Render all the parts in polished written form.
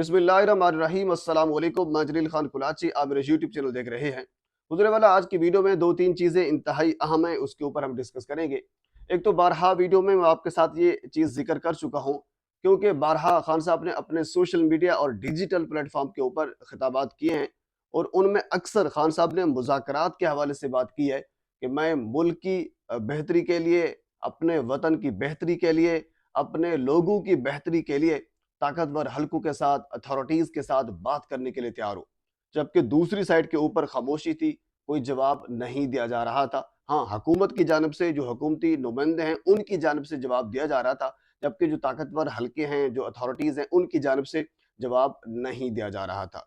बिस्मिल्लाहिर्रहमानिर्रहीम अस्सलाम वालेकुम। मैं जलील खान कुलाची, आप मेरे यूट्यूब चैनल देख रहे हैं। गुजरे वाला आज की वीडियो में दो तीन चीज़ें इंतहाई अहम हैं, उसके ऊपर हम डिस्कस करेंगे। एक तो बारहा वीडियो में मैं आपके साथ ये चीज़ जिक्र कर चुका हूँ, क्योंकि बारहा खान साहब ने अपने सोशल मीडिया और डिजिटल प्लेटफॉर्म के ऊपर खिताबात किए हैं और उनमें अक्सर खान साहब ने मुज़ाकरात के हवाले से बात की है कि मैं मुल्क की बेहतरी के लिए, अपने वतन की बेहतरी के लिए, अपने लोगों की बेहतरी के लिए ताकतवर हलकों के साथ, अथॉरिटीज के साथ बात करने के लिए तैयार हो। जबकि दूसरी साइड के ऊपर खामोशी थी, कोई जवाब नहीं दिया जा रहा था। हाँ, हुकूमत की जानिब से जो हुकूमती नुमाइंदे हैं उनकी जानिब से जवाब दिया जा रहा था, जबकि जो ताकतवर हलके हैं, जो अथॉरिटीज हैं, उनकी जानिब से जवाब नहीं दिया जा रहा था।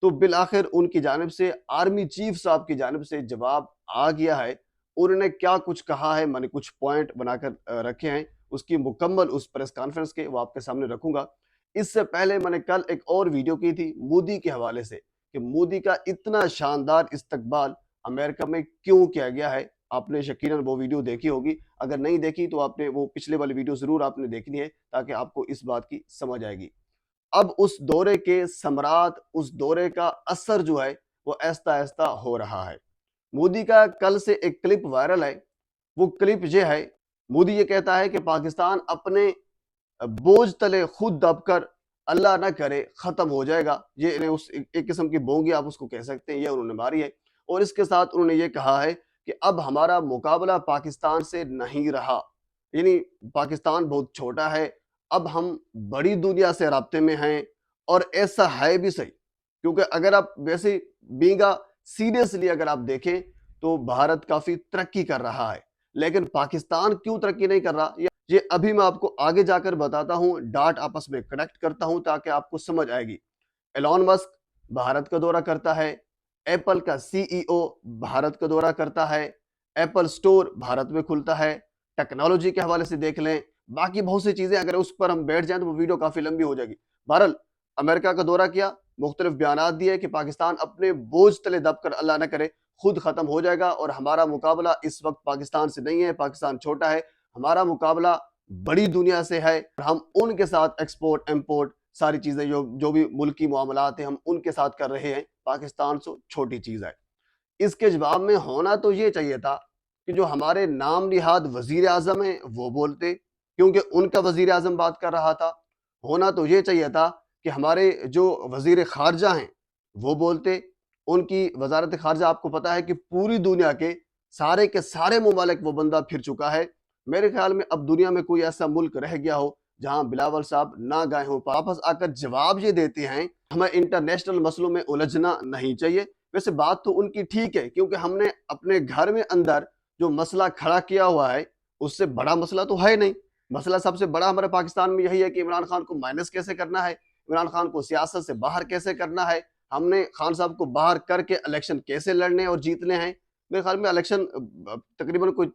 तो बिल-आखिर उनकी जानिब से, आर्मी चीफ साहब की जानिब से जवाब आ गया है। उन्होंने क्या कुछ कहा है, मैंने कुछ पॉइंट बनाकर रखे हैं। उसकी मुकम्मल उस प्रेस कॉन्फ्रेंस के वो आपके सामने रखूँगा। इससे पहले मैंने कल एक और वीडियो की थी मोदी के हवाले से कि मोदी का इतना शानदार इस्तकबाल अमेरिका में क्यों किया गया है। आपने यकीनन वो वीडियो देखी होगी। अगर नहीं देखी तो आपने वो पिछले वाली वीडियो ज़रूर आपने देखनी है, ताकि आपको इस बात की समझ आएगी। अब उस दौरे के समरात, उस दौरे का असर जो है वो आहिस्ता-आहिस्ता हो रहा है। मोदी का कल से एक क्लिप वायरल है। वो क्लिप ये है, मोदी ये कहता है कि पाकिस्तान अपने बोझ तले खुद दबकर अल्लाह ना करे खत्म हो जाएगा। ये इन्हें उस एक किस्म की बोंगी आप उसको कह सकते हैं, ये उन्होंने मारी है। और इसके साथ उन्होंने ये कहा है कि अब हमारा मुकाबला पाकिस्तान से नहीं रहा, यानी पाकिस्तान बहुत छोटा है, अब हम बड़ी दुनिया से राब्ते में हैं। और ऐसा है भी सही, क्योंकि अगर आप वैसे बींगा सीरियसली अगर आप देखें तो भारत काफी तरक्की कर रहा है, लेकिन पाकिस्तान क्यों तरक्की नहीं कर रहा ये अभी मैं आपको आगे जाकर बताता हूँ। डाट आपस में कनेक्ट करता हूँ ताकि आपको समझ आएगी। एलॉन मस्क भारत का दौरा करता है, एप्पल का सीईओ भारत का दौरा करता है, एप्पल स्टोर भारत में खुलता है। टेक्नोलॉजी के हवाले से देख लें, बाकी बहुत सी चीजें अगर उस पर हम बैठ जाएं तो वो वीडियो काफी लंबी हो जाएगी। बहरहाल अमेरिका का दौरा किया, मुख्तलिफ बयानात दिए कि पाकिस्तान अपने बोझ तले दबकर अल्लाह न करे खुद खत्म हो जाएगा और हमारा मुकाबला इस वक्त पाकिस्तान से नहीं है, पाकिस्तान छोटा है, हमारा मुकाबला बड़ी दुनिया से है। हम उनके साथ एक्सपोर्ट इंपोर्ट सारी चीजें जो जो भी मुल्की मामलात हैं हम उनके साथ कर रहे हैं, पाकिस्तान से छोटी चीज है। इसके जवाब में होना तो ये चाहिए था कि जो हमारे नाम निहाद वजीर आजम है वो बोलते, क्योंकि उनका वजीर आजम बात कर रहा था। होना तो ये चाहिए था कि हमारे जो वजीर खारजा हैं वो बोलते। उनकी वजारत खारजा आपको पता है कि पूरी दुनिया के सारे ममालिक वो बंदा फिर चुका है। मेरे ख्याल में अब दुनिया में कोई ऐसा मुल्क रह गया हो जहां बिलावल साहब ना गए हों। वापस आकर जवाब ये देते हैं, हमें इंटरनेशनल मसलों में उलझना नहीं चाहिए। वैसे बात तो उनकी ठीक है, क्योंकि हमने अपने घर में अंदर जो मसला खड़ा किया हुआ है उससे बड़ा मसला तो है नहीं। मसला सबसे बड़ा हमारे पाकिस्तान में यही है कि इमरान खान को माइनस कैसे करना है, इमरान खान को सियासत से बाहर कैसे करना है, हमने खान साहब को बाहर करके इलेक्शन कैसे लड़ने और जीतने हैं। मेरे ख्याल में इलेक्शन तकरीबन कोई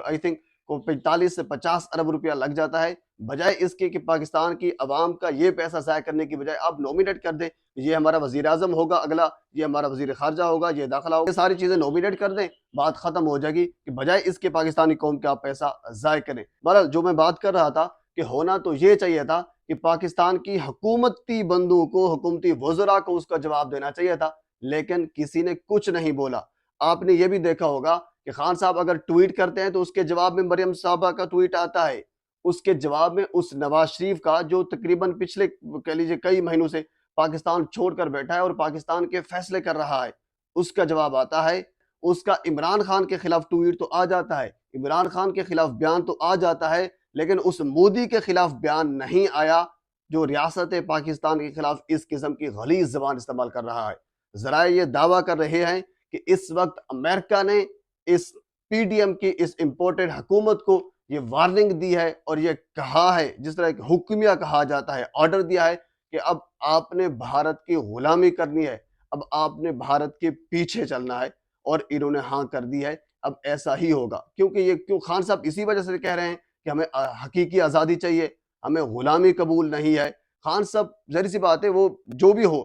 आई थिंक को 45 से 50 अरब रुपया लग जाता है। बजाय इसके कि पाकिस्तान की आवाम का ये पैसा ज़ाया करने की बजाय आप नॉमिनेट कर दें, ये हमारा वजीर आजम होगा अगला, ये हमारा वजीर खारजा होगा, ये दाखिला होगा, ये सारी चीज़ें नॉमिनेट कर दें, बात खत्म हो जाएगी। कि बजाय इसके पाकिस्तानी कौम का आप पैसा ज़ाया करें। बहरहाल जो मैं बात कर रहा था कि होना तो ये चाहिए था कि पाकिस्तान की हुकूमती बंदों को, हुकूमती वज़रा को उसका जवाब देना चाहिए था, लेकिन किसी ने कुछ नहीं बोला। आपने ये भी देखा होगा कि खान साहब अगर ट्वीट करते हैं तो उसके जवाब में मरियम साहबा का ट्वीट आता है, उसके जवाब में उस नवाज शरीफ का जो तकरीबन पिछले कह लीजिए कई महीनों से पाकिस्तान छोड़कर बैठा है और पाकिस्तान के फैसले कर रहा है, उसका जवाब आता है। उसका इमरान खान के खिलाफ ट्वीट तो आ जाता है, इमरान खान के खिलाफ बयान तो आ जाता है, लेकिन उस मोदी के खिलाफ बयान नहीं आया जो रियासत पाकिस्तान के खिलाफ इस किस्म की गलीज जबान इस्तेमाल कर रहा है। जरा ये दावा कर रहे हैं कि इस वक्त अमेरिका ने इस पीडीएम की इस इंपोर्टेड हुकूमत को ये वार्निंग दी है और ये कहा है, जिस तरह एक हुक्मिया कहा जाता है, ऑर्डर दिया है कि अब आपने भारत की गुलामी करनी है, अब आपने भारत के पीछे चलना है। और इन्होंने हाँ कर दी है, अब ऐसा ही होगा। क्योंकि ये क्यों खान साहब इसी वजह से कह रहे हैं कि हमें हकीकी आज़ादी चाहिए, हमें गुलामी कबूल नहीं है। खान साहब जहरी सी बात है, वो जो भी हो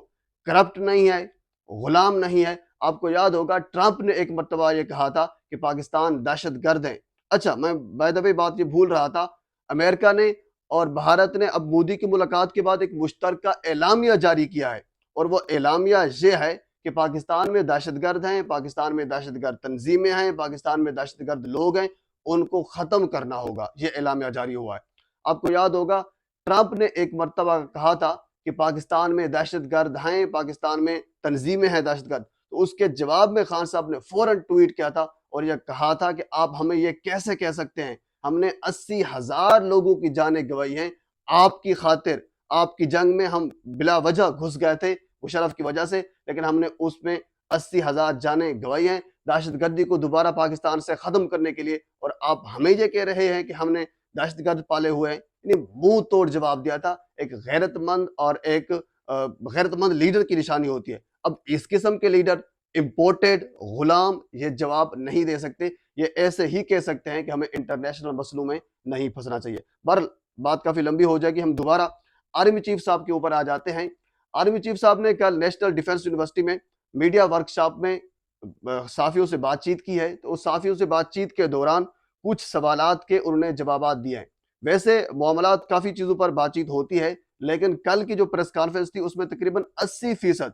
करप्ट नहीं है, गुलाम नहीं है। आपको याद होगा ट्रंप ने एक मर्तबा ये कहा था कि पाकिस्तान दहशतगर्द है। अच्छा, मैं बाय द वे बात ये भूल रहा था, अमेरिका ने और भारत ने अब मोदी की मुलाकात के बाद एक मुश्तरका एलामिया जारी किया है, और वो एलामिया ये है कि पाकिस्तान में दहशतगर्द हैं, पाकिस्तान में दहशतगर्द तंजीमें हैं, पाकिस्तान में दहशतगर्द लोग हैं, उनको ख़त्म करना होगा। ये एलामिया जारी हुआ है। आपको याद होगा ट्रंप ने एक मर्तबा कहा था कि पाकिस्तान में दहशतगर्द हैं, पाकिस्तान में तंजीमें हैं दहशतगर्द। तो उसके जवाब में खान साहब ने फ़ौरन ट्वीट किया था और यह कहा था कि आप हमें ये कैसे कह सकते हैं? हमने 80,000 लोगों की जानें गंवाई हैं आपकी खातिर। आपकी जंग में हम बिला वजह घुस गए थे मुशर्रफ की वजह से, लेकिन हमने उसमें 80,000 जानें गंवाई हैं दहशतगर्दी को दोबारा पाकिस्तान से ख़त्म करने के लिए, और आप हमें ये कह रहे हैं कि हमने दहशतगर्द पाले हुए हैं। यानी मुंह तोड़ जवाब दिया था। एक गैरतमंद और एक गैरतमंद लीडर की निशानी होती है। अब इस किस्म के लीडर इम्पोर्टेड गुलाम ये जवाब नहीं दे सकते। ये ऐसे ही कह सकते हैं कि हमें इंटरनेशनल मसलों में नहीं फंसना चाहिए। बहरहाल बात काफ़ी लंबी हो जाएगी, हम दोबारा आर्मी चीफ साहब के ऊपर आ जाते हैं। आर्मी चीफ साहब ने कल नेशनल डिफेंस यूनिवर्सिटी में मीडिया वर्कशॉप में साफियों से बातचीत की है। तो उस साफियों से बातचीत के दौरान कुछ सवालात के उन्होंने जवाबात दिए हैं। वैसे मामलात काफ़ी चीज़ों पर बातचीत होती है, लेकिन कल की जो प्रेस कॉन्फ्रेंस थी उसमें तकरीबन 80%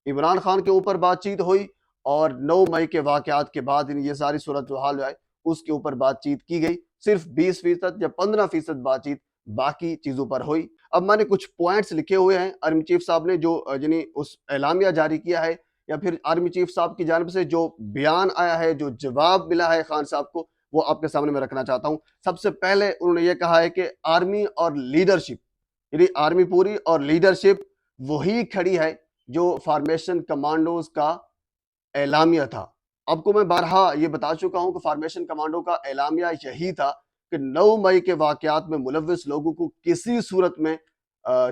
इमरान खान के ऊपर बातचीत हुई, और 9 मई के वाक़यात के बाद ये सारी सूरत जो हाल है उसके ऊपर बातचीत की गई। सिर्फ 20% या 15% बातचीत बाकी चीज़ों पर हुई। अब मैंने कुछ पॉइंट्स लिखे हुए हैं आर्मी चीफ साहब ने जो यानी उस एलामिया जारी किया है, या फिर आर्मी चीफ साहब की जानिब से जो बयान आया है, जो जवाब मिला है खान साहब को, वो आपके सामने मैं रखना चाहता हूँ। सबसे पहले उन्होंने ये कहा है कि आर्मी और लीडरशिप, यानी आर्मी पूरी और लीडरशिप वही खड़ी है जो फॉर्मेशन कमांडोज का एलामिया था। आपको मैं बारहा ये बता चुका हूं कि फॉर्मेशन कमांडो का एलामिया यही था कि 9 मई के वाकयात में मुलव्विस लोगों को किसी सूरत में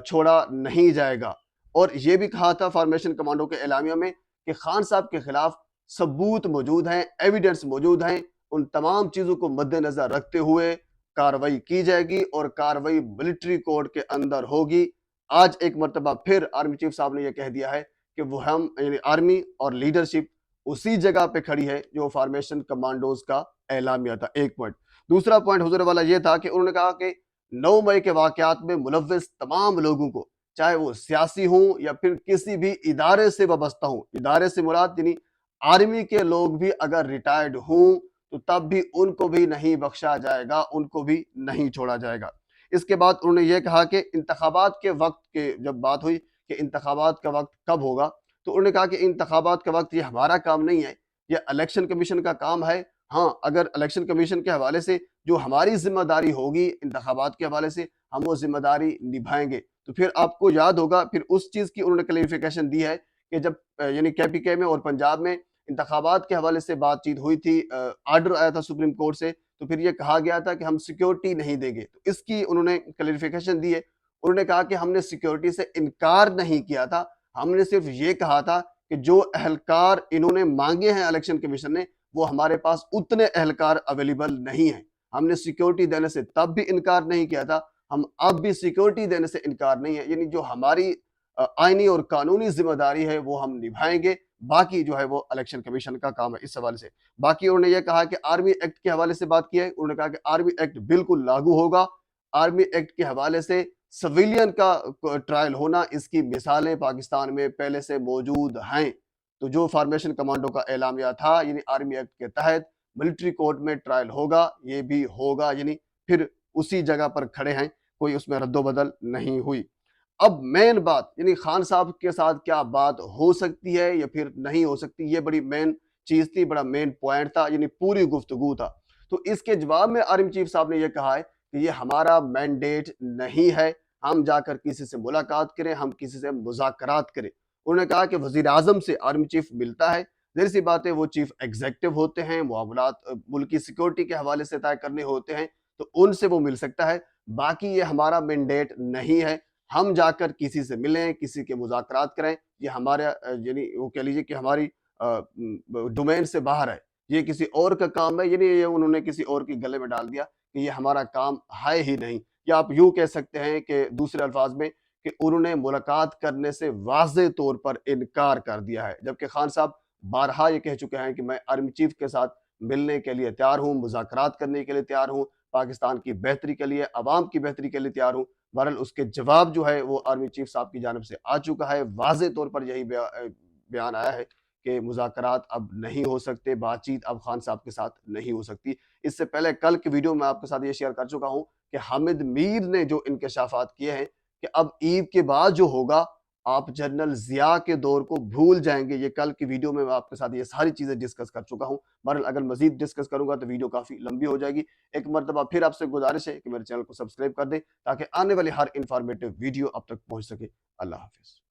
छोड़ा नहीं जाएगा। और ये भी कहा था फॉर्मेशन कमांडो के एलामिया में कि खान साहब के खिलाफ सबूत मौजूद हैं, एविडेंस मौजूद हैं, उन तमाम चीज़ों को मद्देनजर रखते हुए कार्रवाई की जाएगी और कार्रवाई मिलिट्री कोड के अंदर होगी। आज एक मरतबा फिर आर्मी चीफ साहब ने यह कह दिया है कि वो हम यानी आर्मी और लीडरशिप उसी जगह पे खड़ी है जो फॉर्मेशन कमांडोज का एलामिया था। एक पॉइंट। दूसरा पॉइंट हुजूर वाला ये था कि उन्होंने कहा कि 9 मई के वाकयात में मुलव्विस तमाम लोगों को, चाहे वो सियासी हों या फिर किसी भी इदारे से वाबस्ता हों, इदारे से मुराद यानी आर्मी के लोग भी अगर रिटायर्ड हों तो तब भी उनको भी नहीं बख्शा जाएगा, उनको भी नहीं छोड़ा जाएगा। इसके बाद उन्होंने ये कहा कि इंतखाबात के वक्त के जब बात हुई कि इंतखाबात का वक्त कब होगा, तो उन्होंने कहा कि इंतखाबात का वक्त ये हमारा काम नहीं है, ये इलेक्शन कमीशन का काम है। हाँ, अगर इलेक्शन कमीशन के हवाले से जो हमारी जिम्मेदारी होगी इंतखाबात के हवाले से, हम वो जिम्मेदारी निभाएंगे। तो फिर आपको याद होगा फिर उस चीज़ की उन्होंने क्लेरिफिकेशन दी है कि जब यानी KPK में और पंजाब में इंतखाबात के हवाले से बातचीत हुई थी, आर्डर आया था सुप्रीम कोर्ट से, तो फिर ये कहा गया था कि हम सिक्योरिटी नहीं देंगे। तो इसकी उन्होंने क्लेरिफिकेशन दी है। उन्होंने कहा कि हमने सिक्योरिटी से इनकार नहीं किया था, हमने सिर्फ ये कहा था कि जो अहलकार इन्होंने मांगे हैं इलेक्शन कमीशन ने, वो हमारे पास उतने अहलकार अवेलेबल नहीं हैं। हमने सिक्योरिटी देने से तब भी इनकार नहीं किया था, हम अब भी सिक्योरिटी देने से इनकार नहीं है। यानी जो हमारी आईनी और कानूनी जिम्मेदारी है वो हम निभाएंगे, बाकी जो है वो इलेक्शन कमीशन का काम है। इस हवाले से बाकी उन्होंने ये कहा कि आर्मी एक्ट के हवाले से बात की है। उन्होंने कहा कि आर्मी एक्ट बिल्कुल लागू होगा। आर्मी एक्ट के हवाले से सिविलियन का ट्रायल होना, इसकी मिसालें पाकिस्तान में पहले से मौजूद हैं। तो जो फॉर्मेशन कमांडो का एलामिया था यानी आर्मी एक्ट के तहत मिलिट्री कोर्ट में ट्रायल होगा, ये भी होगा, यानी फिर उसी जगह पर खड़े हैं, कोई उसमें रद्दोबदल नहीं हुई। अब मेन बात यानी खान साहब के साथ क्या बात हो सकती है या फिर नहीं हो सकती, ये बड़ी मेन चीज थी, बड़ा मेन पॉइंट था, यानी पूरी गुफ्तगू था। तो इसके जवाब में आर्मी चीफ साहब ने यह कहा है कि ये हमारा मैंडेट नहीं है, हम जाकर किसी से मुलाकात करें, हम किसी से मुज़ाकरात करें। उन्होंने कहा कि वजीर आजम से आर्मी चीफ मिलता है, ज़ाहिर सी बात है वो चीफ एग्जीक्यूटिव होते हैं, मामलात मुल्क की सिक्योरिटी के हवाले से तय करने होते हैं, तो उनसे वो मिल सकता है। बाकी ये हमारा मैंडेट नहीं है, हम जाकर किसी से मिलें, किसी के मुज़ाकरात करें, ये हमारा यानी वो कह लीजिए कि हमारी डोमेन से बाहर है, ये किसी और का काम है। यानी ये उन्होंने किसी और के गले में डाल दिया कि ये हमारा काम है ही नहीं। या आप यूँ कह सकते हैं कि दूसरे अल्फाज में कि उन्होंने मुलाकात करने से वाज़ेह तौर पर इनकार कर दिया है। जबकि खान साहब बारहा ये कह चुके हैं कि मैं आर्मी चीफ के साथ मिलने के लिए तैयार हूँ, मुज़ाकरात करने के लिए तैयार हूँ, पाकिस्तान की बेहतरी के लिए, अवाम की बेहतरी के लिए तैयार हूँ। बहरहाल उसके जवाब जो है वो आर्मी चीफ साहब की जानिब से आ चुका है। वाज़ेह तौर पर यही बयान आया है कि मुज़ाकरात अब नहीं हो सकते, बातचीत अब खान साहब के साथ नहीं हो सकती। इससे पहले कल की वीडियो में आपके साथ ये शेयर कर चुका हूँ कि हामिद मीर ने जो इंकशाफात किए हैं कि अब ईद के बाद जो होगा, आप जनरल ज़िया के दौर को भूल जाएँगे। ये कल की वीडियो में मैं आपके साथ ये सारी चीज़ें डिस्कस कर चुका हूँ। बहरहाल अगर मज़ीद डिस्कस करूँगा तो वीडियो काफ़ी लंबी हो जाएगी। एक मर्तबा फिर आपसे गुज़ारिश है कि मेरे चैनल को सब्सक्राइब कर दें ताकि आने वाली हर इन्फॉर्मेटिव वीडियो आप तक पहुँच सके। अल्लाह हाफ़िज़।